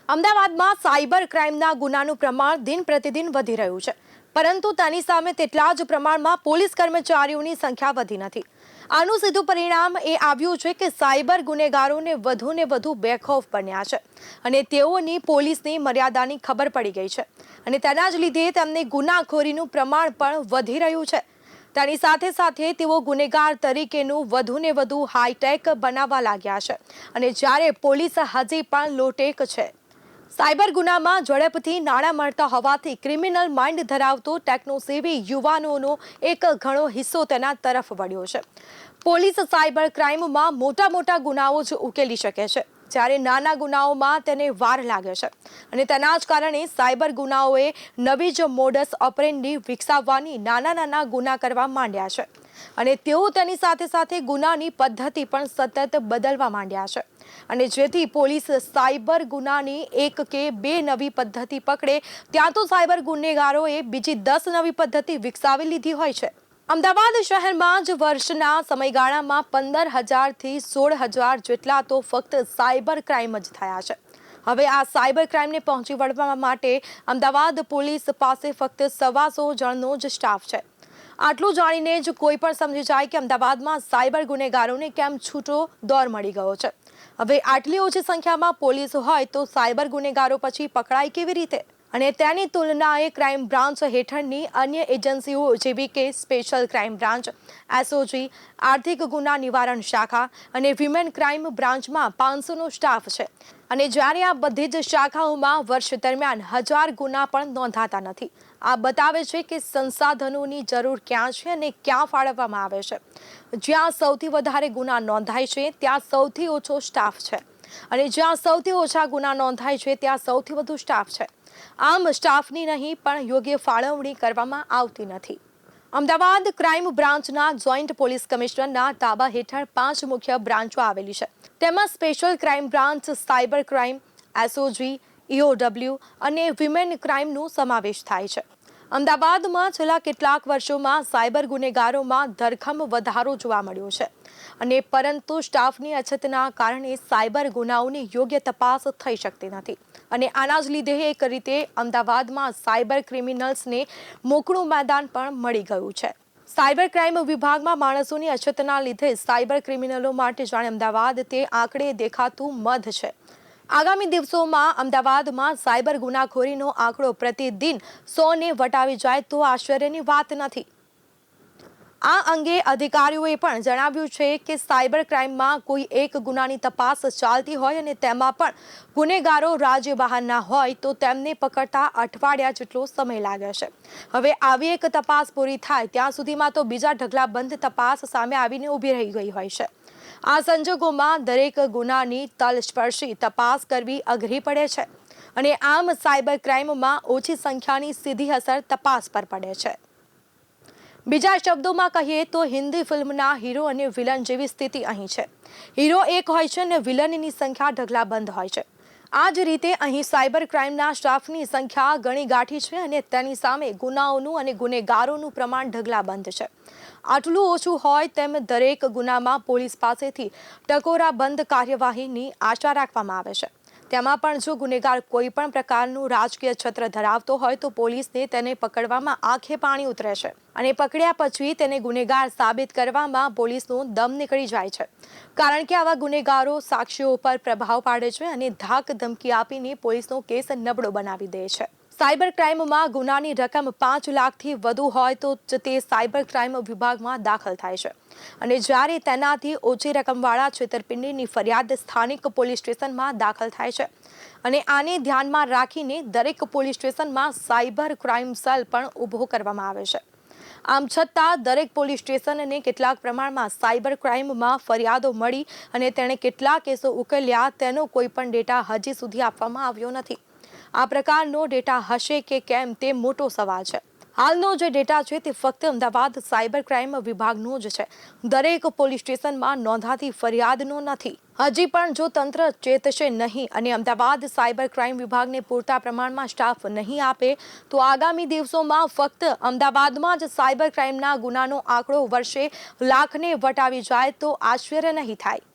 અમદાવાદમાં સાયબર ક્રાઇમના ગુનાનું પ્રમાણ દિન પ્રતિદિન વધી રહ્યું છે, પરંતુ તેની સામે તેટલા જ પ્રમાણમાં પોલીસ કર્મચારીઓની સંખ્યા વધી નથી. આનું સીધું પરિણામ એ આવ્યું છે કે સાયબર ગુનેગારોને વધુને વધુ બેખૌફ બન્યા છે અને તેઓની પોલીસની મર્યાદાની ખબર પડી ગઈ છે અને તેના જ લીધે તેમને ગુનાખોરીનું પ્રમાણ પણ વધી રહ્યું છે. તેની સાથે સાથે તેઓ ગુનેગાર તરીકેનું વધુને વધુ હાઈટેક બનાવવા લાગ્યા છે અને જ્યારે પોલીસ હજી પણ લોટેક છે. સાયબર ગુનામાં ઝડપથી નાણાં મળતા હોવાથી ક્રિમિનલ માઇન્ડ ધરાવતો ટેકનોસેવી યુવાનોનો એક ઘણો હિસ્સો તેના તરફ વળ્યો છે. પોલીસ સાયબર ક્રાઇમમાં મોટા ગુનાઓ જ ઉકેલી શકે છે, જ્યારે નાના ગુનાઓમાં તેને વાર લાગે છે અને તેના જ કારણે સાયબર ગુનાઓએ નવી જ મોડસ ઓપરેન્ડી વિકસાવવાની નાના ગુના કરવા માંડ્યા છે અને તેઓ તેની સાથે સાથે ગુનાની પદ્ધતિ પણ સતત બદલવા માંડ્યા છે અને જેથી પોલીસ સાયબર ગુનાની એક કે બે નવી પદ્ધતિ પકડે ત્યાં તો સાયબર ગુનેગારોએ બીજી 10 નવી પદ્ધતિ વિકસાવી લીધી હોય છે. અમદાવાદ શહેરમાં જ વર્ષના સમયગાળામાં 15,000 થી 16,000 જેટલા તો ફક્ત સાયબર ક્રાઇમ જ થયા છે. હવે આ સાયબર ક્રાઇમને પહોંચી વળવા માટે અમદાવાદ પોલીસ પાસે ફક્ત 125 જણનો જ સ્ટાફ છે. આટલું જાણીને જ કોઈ પણ સમજી જાય કે અમદાવાદમાં સાયબર ગુનેગારોને કેમ છૂટો દોર મળી ગયો છે. હવે આટલી ઓછી સંખ્યામાં પોલીસ હોય તો સાયબર ગુનેગારો પછી પકડાય કેવી રીતે? અને તેની તુલનાએ ક્રાઇમ બ્રાન્ચ હેઠળની અન્ય એજન્સીઓ જેવી કે સ્પેશિયલ ક્રાઇમ બ્રાન્ચ, એસઓજી, આર્થિક ગુના નિવારણ શાખા અને વિમેન ક્રાઇમ બ્રાન્ચમાં 500નો સ્ટાફ છે અને જ્યારે આ બધી જ શાખાઓમાં વર્ષ દરમિયાન 1000 ગુના પણ નોંધાતા નથી. આ બતાવે છે કે સંસાધનોની જરૂર ક્યાં છે અને ક્યાં ફાળવવામાં આવે છે. જ્યાં સૌથી વધારે ગુના નોંધાય છે ત્યાં સૌથી ઓછો સ્ટાફ છે અને જ્યાં સૌથી ઓછા ગુના નોંધાય છે ત્યાં સૌથી વધુ સ્ટાફ છે. આમ સ્ટાફની નહીં પણ યોગ્ય ફાળવણી કરવામાં આવતી નથી. અમદાવાદ ક્રાઇમ બ્રાન્ચના જોઈન્ટ પોલીસ કમિશનરના તાબા હેઠળ 5 મુખ્ય બ્રાન્ચો આવેલી છે. તેમાં special crime branch, cyber crime, SOG, EOW અને વિમેન ક્રાઇમનો સમાવેશ થાય છે. અમદાવાદમાં છેલ્લા કેટલાક વર્ષોમાં સાયબર ગુનેગારોમાં ધરખમ વધારો જોવા મળ્યો છે અને પરંતુ સ્ટાફની અછતના કારણે સાયબર ગુનાઓની યોગ્ય તપાસ થઈ શકતી નથી અને આના જ લીધે એક રીતે અમદાવાદમાં સાયબર ક્રિમિનલ્સને મોકળું મેદાન પણ મળી ગયું છે. સાયબર ક્રાઇમ વિભાગમાં માણસોની અછતના લીધે સાયબર ક્રિમિનલો માટે જાણે અમદાવાદ તે આંકડે દેખાતું મધ છે. આગામી દિવસોમાં અમદાવાદમાં સાયબર ગુનાખોરીનો આંકડો પ્રતિદિન 100ને વટાવી જાય તો આશ્ચર્યની વાત નથી. આ અંગે અધિકારીઓએ પણ જણાવ્યું છે કે સાયબર ક્રાઇમમાં કોઈ એક ગુનાની તપાસ ચાલતી હોય અને તેમાં પણ ગુનેગારો રાજ્ય બહારના હોય તો તેમને પકડતા અઠવાડિયા જેટલો સમય લાગે છે. હવે આવી એક તપાસ પૂરી થાય ત્યાં સુધીમાં તો બીજા ઢગલાબંધ તપાસ સામે આવીને ઊભી રહી ગઈ હોય છે. આ સંજોગોમાં દરેક ગુનાની તલસ્પર્શી તપાસ કરવી અઘરી પડે છે અને આમ સાયબર ક્રાઇમમાં ઓછી સંખ્યાની સીધી અસર તપાસ પર પડે છે. બીજા શબ્દોમાં કહીએ તો હિન્દી ફિલ્મના હીરો અને વિલન જેવી સ્થિતિ અહીં છે. હીરો એક હોય છે અને વિલનની સંખ્યા ઢગલાબંધ હોય છે. આ જ રીતે અહીં સાયબર ક્રાઇમના સ્ટાફની સંખ્યા ગણી ગાંઠી છે અને તેની સામે ગુનાઓનું અને ગુનેગારોનું પ્રમાણ ઢગલાબંધ છે. આટલું ઓછું હોય તેમ દરેક ગુનામાં પોલીસ પાસેથી ટકોરાબંધ કાર્યવાહીની આશા રાખવામાં આવે છે. તેમાં પણ જો ગુનેગાર કોઈ પણ પ્રકારનું રાજકીય છત્ર ધરાવતો હોય તો પોલીસને તેને પકડવામાં આંખે પાણી ઉતરે છે અને પકડ્યા પછી તેને ગુનેગાર સાબિત કરવામાં પોલીસનો દમ નીકળી જાય છે. કારણ કે આવા ગુનેગારો સાક્ષીઓ પર પ્રભાવ પાડે છે અને ધાક ધમકી આપીને પોલીસનો કેસ નબળો બનાવી દે છે. સાયબર ક્રાઇમમાં ગુનાની રકમ 5 લાખથી વધુ હોય તો તે સાયબર ક્રાઇમ વિભાગમાં દાખલ થાય છે અને જ્યારે તેનાથી ઓછી રકમવાળા છેતરપિંડીની ફરિયાદ સ્થાનિક પોલીસ સ્ટેશનમાં દાખલ થાય છે અને આને ધ્યાનમાં રાખીને દરેક પોલીસ સ્ટેશનમાં સાયબર ક્રાઇમ સેલ પણ ઊભો કરવામાં આવે છે. આમ છતાં દરેક પોલીસ સ્ટેશનને કેટલાક પ્રમાણમાં સાયબર ક્રાઇમમાં ફરિયાદો મળી અને તેણે કેટલા કેસો ઉકેલ્યા તેનો કોઈ પણ ડેટા હજી સુધી આપવામાં આવ્યો નથી. આ પ્રકારનો ડેટા હશે કે કેમ તે મોટો સવાલ છે. હાલનો જે ડેટા છે તે ફક્ત અમદાવાદ સાયબર ક્રાઇમ વિભાગનો જ છે. દરેક પોલીસ સ્ટેશનમાં નોંધાતી ફરિયાદનો નથી. હજી પણ જો તંત્ર ચેતશે નહીં અને અમદાવાદ સાયબર ક્રાઇમ વિભાગને પૂરતા પ્રમાણમાં સ્ટાફ નહીં આપે તો આગામી દિવસોમાં ફક્ત અમદાવાદમાં જ સાયબર ક્રાઇમના ગુનાનો આંકડો વર્ષે લાખને વટાવી જાય તો આશ્ચર્ય નહીં થાય.